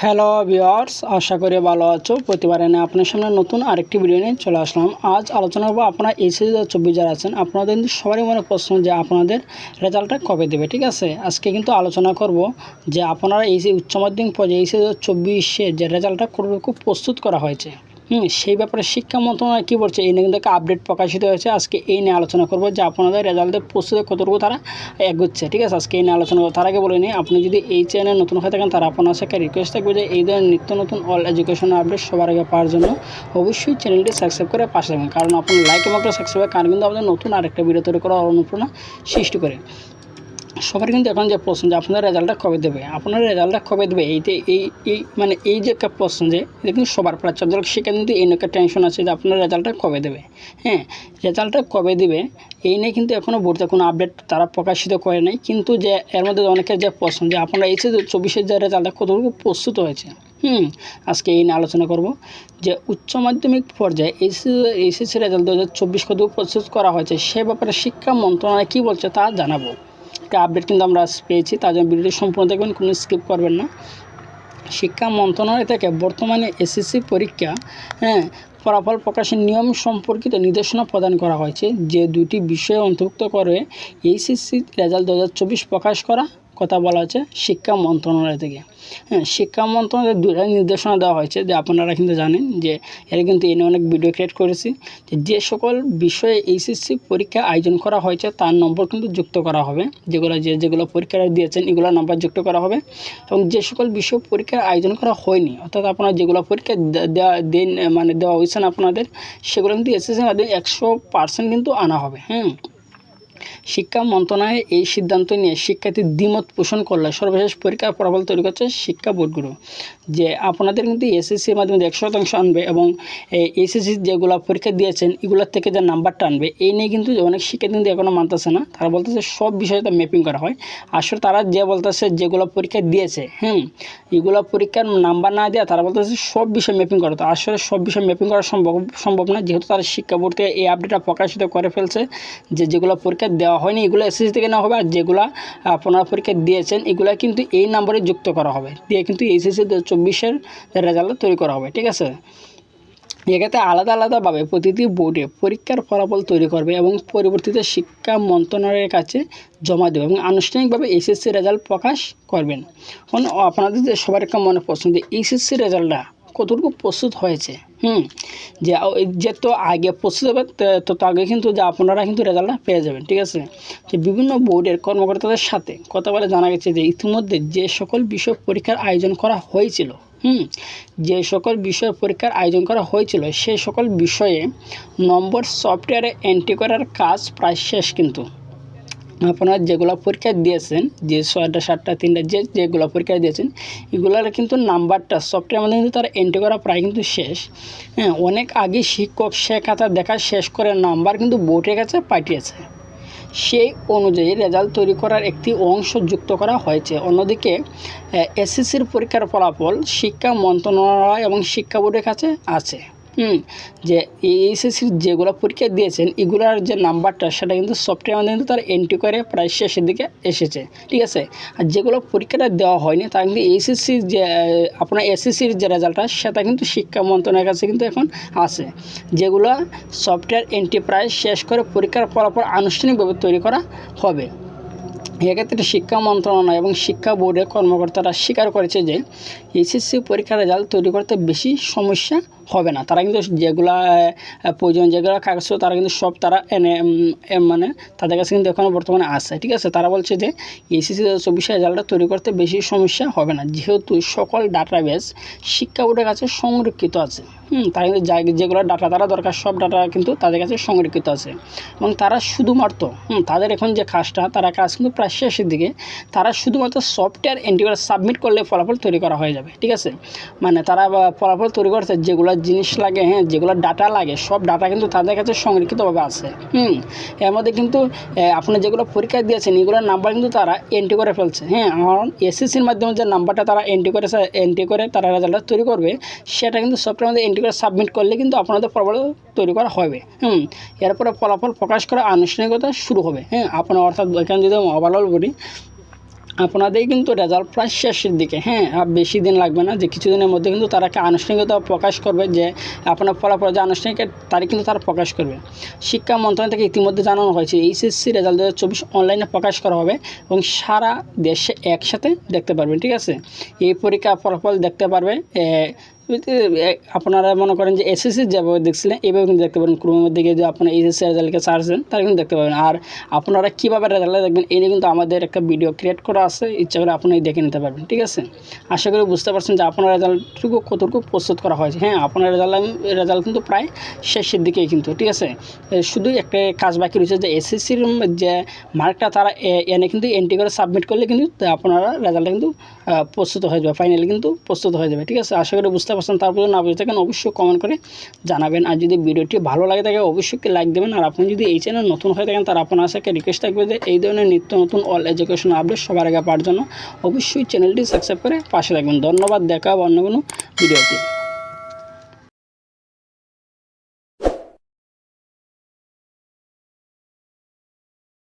Hello viewers, আশা করি ভালো আছো। প্রতিবারে না আপনার সামনে নতুন আরেকটি ভিডিও নিয়ে চলে আসলাম। আজ আলোচনা করবো আপনারা এইচএসসি 2024 যারা আছেন, আপনাদের কিন্তু সবারই মনে প্রশ্ন যে আপনাদের রেজাল্টটা কবে দেবে। ঠিক আছে, আজকে কিন্তু আলোচনা করব যে আপনারা এই যে উচ্চ মাধ্যমিক পর্যায়ে এইচএসসি 2024 যে রেজাল্টটা খুব প্রস্তুত করা হয়েছে, সেই ব্যাপারে শিক্ষা মন্ত্রণালয় কী বলছে এই নিয়ে কিন্তু একটা আপডেট প্রকাশিত হয়েছে। আজকে এই নিয়ে আলোচনা করবো যে আপনাদের রেজাল্টের প্রস্তুতি কতটুকু তারা এগোচ্ছে। ঠিক আছে, আজকে এই নিয়ে আলোচনা করবো। তার আগে বলে নিই, আপনি যদি এই চ্যানেলে নতুন হয়ে থাকেন তারা আপনার সাথে রিকোয়েস্ট থাকবে যে এই ধরনের নিত্য নতুন অল এডুকেশন আপডেট সবার আগে পাওয়ার জন্য অবশ্যই চ্যানেলটি সাবস্ক্রাইব করে পাশে থাকবেন, কারণ আপনার লাইক এবং সাবস্ক্রাইবের কারণ কিন্তু আমাদের নতুন আরেকটা ভিডিও তৈরি করার অনুপ্রেরণা সৃষ্টি করে। সবার কিন্তু এখন যে প্রশ্ন যে আপনার রেজাল্টটা কবে দেবে, আপনার রেজাল্টটা কবে দেবে, এই যে একটা প্রশ্ন যে এটা কিন্তু সবার প্রায় সেখানে কিন্তু এই একটা টেনশন আছে যে আপনার রেজাল্টটা কবে দেবে। রেজাল্টটা কবে দেবে এই নিয়ে কিন্তু এখনও বোর্ডে কোনো আপডেট তারা প্রকাশিত করে নাই, কিন্তু যে এর মধ্যে অনেকের যে প্রশ্ন যে আপনারা এইচএসসি 2024 যে রেজাল্টটা কতটুকু প্রস্তুত হয়েছে, আজকে এই নিয়ে আলোচনা করব যে উচ্চ মাধ্যমিক পর্যায়ে এইচএসসি রেজাল্ট 2024 কতটুকু প্রস্তুত করা হয়েছে সে ব্যাপারে শিক্ষা মন্ত্রণালয় কী বলছে তা জানাবো। একটা আপডেট কিন্তু আমরা পেয়েছি, তার জন্য ভিডিওটি সম্পূর্ণ দেখবেন, কোনো স্কিপ করবেন না। শিক্ষা মন্ত্রণালয় থেকে বর্তমানে এসএসসি পরীক্ষা ফলাফল প্রকাশের নিয়ম সম্পর্কিত নির্দেশনা প্রদান করা হয়েছে, যে দুটি বিষয় অন্তর্ভুক্ত করে এইচএসসি রেজাল্ট 2024 প্রকাশ করা কথা বলা হচ্ছে শিক্ষা মন্ত্রণালয় থেকে। শিক্ষা মন্ত্রণালয়ের দুটো নির্দেশনা দেওয়া হয়েছে, যে আপনারা কিন্তু জানেন যে এর কিন্তু এনে অনেক ভিডিও ক্রিয়েট করেছি, যে সকল বিষয়ে এইচএসসি পরীক্ষা আয়োজন করা হয়েছে তার নম্বর কিন্তু যুক্ত করা হবে, যেগুলো পরীক্ষাটা দিয়েছেন এগুলো নাম্বার যুক্ত করা হবে, এবং যে সকল বিষয় পরীক্ষার আয়োজন করা হয়নি অর্থাৎ আপনারা যেগুলো পরীক্ষা দেওয়া হয়েছে না আপনাদের, সেগুলো কিন্তু এসএসসির মাধ্যমে 100% কিন্তু আনা হবে। শিক্ষা মন্ত্রণালয় এই সিদ্ধান্ত নিয়ে শিক্ষার্থীর দ্বিমত পোষণ করলে সর্বশেষ পরীক্ষার ফলাফল তৈরি করছে শিক্ষা বোর্ডগুলো, যে আপনাদের কিন্তু এসএসসির মাধ্যমে 100% আনবে, এবং এসএসসি যেগুলো পরীক্ষা দিয়েছেন এগুলোর থেকে যে নাম্বারটা আনবে এই নিয়ে কিন্তু অনেক শিক্ষার্থী কিন্তু এখনও মানতেছে না। তারা বলতেছে সব বিষয়ে ম্যাপিং করা হয়। আসলে তারা যে বলতেছে যেগুলো পরীক্ষা দিয়েছে এগুলো পরীক্ষার নাম্বার না দেওয়া, তারা বলতেছে সব বিষয় ম্যাপিং করা। তো আসলে সব বিষয় ম্যাপিং করা সম্ভব না, যেহেতু তারা শিক্ষা বোর্ড থেকে এই আপডেটটা প্রকাশিত করে ফেলছে যে যেগুলো পরীক্ষা দেওয়া হয়নি এগুলো এসএসসি থেকে নেওয়া হবে, আর যেগুলো আপনারা পরীক্ষা দিয়েছেন এগুলো কিন্তু এই নাম্বারে যুক্ত করা হবে, দিয়ে কিন্তু এইচএসসি 2024 রেজাল্ট তৈরি করা হবে। ঠিক আছে, এক্ষেত্রে আলাদাভাবে প্রতিটি বোর্ডে পরীক্ষার ফলাফল তৈরি করবে এবং পরবর্তীতে শিক্ষা মন্ত্রণালয়ের কাছে জমা দেবে এবং আনুষ্ঠানিকভাবে এইচএসসি রেজাল্ট প্রকাশ করবেন। এখন আপনাদের সবার একটা মনে প্রশ্ন যে এইচএসসি রেজাল্টটা কতটুকু প্রস্তুত হয়েছে, যে তো আগে প্রস্তুত হবে তত আগে কিন্তু যে আপনারা কিন্তু রেজাল্টটা পেয়ে যাবেন। ঠিক আছে, যে বিভিন্ন বোর্ডের কর্মকর্তাদের সাথে কথা বলে জানা গেছে যে ইতিমধ্যে যে সকল বিষয় পরীক্ষার আয়োজন করা হয়েছিল সে সকল বিষয়ে নম্বর সফটওয়্যারে এন্ট্রি করার কাজ প্রায় শেষ। কিন্তু আপনারা যেগুলো পরীক্ষা দিয়েছেন, যে 6টা 7টা 3টা যেগুলো পরীক্ষা দিয়েছেন এগুলোর কিন্তু নাম্বারটা সফটওয়্যার মধ্যে কিন্তু তার এন্ট্রি করা প্রায় কিন্তু শেষ। অনেক আগে শিক্ষক সে খাতা দেখা শেষ করে নাম্বার কিন্তু বোর্ডের কাছে পাঠিয়েছে, সেই অনুযায়ী রেজাল্ট তৈরি করার একটি অংশ যুক্ত করা হয়েছে। অন্যদিকে এসএসসির পরীক্ষার ফলাফল শিক্ষা মন্ত্রণালয় এবং শিক্ষা বোর্ডের কাছে আছে। যে এইচএসসির যেগুলো পরীক্ষা দিয়েছেন এগুলোর যে নাম্বারটা সেটা কিন্তু সফটওয়্যার মধ্যে কিন্তু তার এন্ট্রি করে প্রায় শেষের দিকে এসেছে। ঠিক আছে, আর যেগুলো পরীক্ষাটা দেওয়া হয়নি তা কিন্তু এইচএসসির যে আপনার এসএসসির যে রেজাল্টটা সেটা কিন্তু শিক্ষা মন্ত্রণালয়ের কাছে কিন্তু এখন আছে, যেগুলো সফটওয়্যার এন্ট্রি প্রায় শেষ করে পরীক্ষার ফলাফল আনুষ্ঠানিকভাবে তৈরি করা হবে। এক্ষেত্রে শিক্ষা মন্ত্রণালয় এবং শিক্ষা বোর্ডের কর্মকর্তারা স্বীকার করেছে যে এইচএসসি পরীক্ষার রেজাল্ট তৈরি করতে বেশি সমস্যা হবে না। তারা কিন্তু যেগুলো প্রয়োজন যেগুলো কাগজ তারা কিন্তু সব তারা তাদের কাছে কিন্তু এখনও বর্তমানে আছে। ঠিক আছে, তারা বলছে যে এইচএসসি 2024 রেজাল্টটা তৈরি করতে বেশি সমস্যা হবে না, যেহেতু সকল ডাটাবেস শিক্ষা বোর্ডের কাছে সংরক্ষিত আছে। তারা কিন্তু যেগুলো ডাটা তারা দরকার সব ডাটা কিন্তু তাদের কাছে সংরক্ষিত আছে, এবং তারা শুধুমাত্র তাদের এখন যে কাজটা তারা কাজ কিন্তু প্রায় শেষের দিকে, তারা শুধুমাত্র সফটওয়্যার এন্ট্রি করে সাবমিট করলে ফলাফল তৈরি করা হয়ে যাবে। ঠিক আছে, তারা ফলাফল তৈরি করতে যেগুলো জিনিস লাগে যেগুলো ডাটা লাগে সব ডাটা কিন্তু তাদের কাছে সংরক্ষিতভাবে আছে। এর মধ্যে কিন্তু আপনার যেগুলো পরীক্ষা দিয়েছেন এগুলোর নাম্বার কিন্তু তারা এন্ট্রি করে ফেলছে। কারণ এসএসসির মাধ্যমে যে নাম্বারটা তারা এন্ট্রি করে তারা রেজাল্টটা তৈরি করবে সেটা কিন্তু সফটওয়্যার মধ্যে এন্ট্রি করে সাবমিট করলে কিন্তু আপনাদের ফলাফল তৈরি করা হবে। এরপরে ফলাফল প্রকাশ করা আনুষ্ঠানিকতা শুরু হবে। আপনার অর্থাৎ এখানে যদি ওভারঅল বলি আপনাদের কিন্তু রেজাল্ট প্রায় শেষের দিকে, হ্যাঁ, আর বেশি দিন লাগবে না, যে কিছুদিনের মধ্যে কিন্তু তারা একটা আনুষ্ঠানিকতা প্রকাশ করবে, যে আপনার ফলাফল যে আনুষ্ঠানিক তারিখ কিন্তু তারা প্রকাশ করবে। শিক্ষা মন্ত্রণালয় থেকে ইতিমধ্যে জানানো হয়েছে এইচএসসি রেজাল্ট 2024 অনলাইনে প্রকাশ করা হবে এবং সারা দেশে একসাথে দেখতে পারবেন, ঠিক আছে। এই পরীক্ষা ফলাফল দেখতে পারবে আপনারা মনে করেন যে এসএসসি যেভাবে দেখছিলেন এইভাবে কিন্তু দেখতে পারেন। ক্রোমের মধ্যে গিয়ে যে আপনারা এইচএসসি রেজাল্টকে সার্চ দেন তারা কিন্তু দেখতে পাবেন। আর আপনারা কীভাবে রেজাল্ট দেখবেন এই নিয়ে কিন্তু আমাদের একটা ভিডিও ক্রিয়েট করা আছে, ইচ্ছা করে আপনি দেখে নিতে পারবেন, ঠিক আছে। আশা করি বুঝতে পারছেন যে আপনার রেজাল্টটুকু কতটুকু প্রস্তুত করা হয়েছে। হ্যাঁ, আপনার রেজাল্ট কিন্তু প্রায় শেষের দিকেই কিন্তু, ঠিক আছে। শুধু একটা কাজ বাকি রয়েছে যে এসএসসির যে মার্কটা তারা এনে কিন্তু এন্ট্রি করে সাবমিট করলে কিন্তু আপনারা রেজাল্টটা কিন্তু প্রস্তুত হয়ে যাবে, ফাইনালি কিন্তু প্রস্তুত হয়ে যাবে, ঠিক আছে। আশা করি বুঝতে পারছেন। তারপরে না বুঝে থাকেন অবশ্যই কমেন্ট করে জানাবেন। আর যদি ভিডিওটি ভালো লাগে থাকে অবশ্যই লাইক দেবেন। আর আপনি যদি এই চ্যানেল নতুন হয়ে থাকেন তার আপনার সাথে রিকোয়েস্ট থাকবে যে এই ধরনের নিত্য নতুন অল এডুকেশন আপডেট সবার আগে পাওয়ার জন্য অবশ্যই চ্যানেলটি সাবস্ক্রাইব করে পাশে থাকবেন। ধন্যবাদ, দেখা হবে অন্য কোনো ভিডিওতে।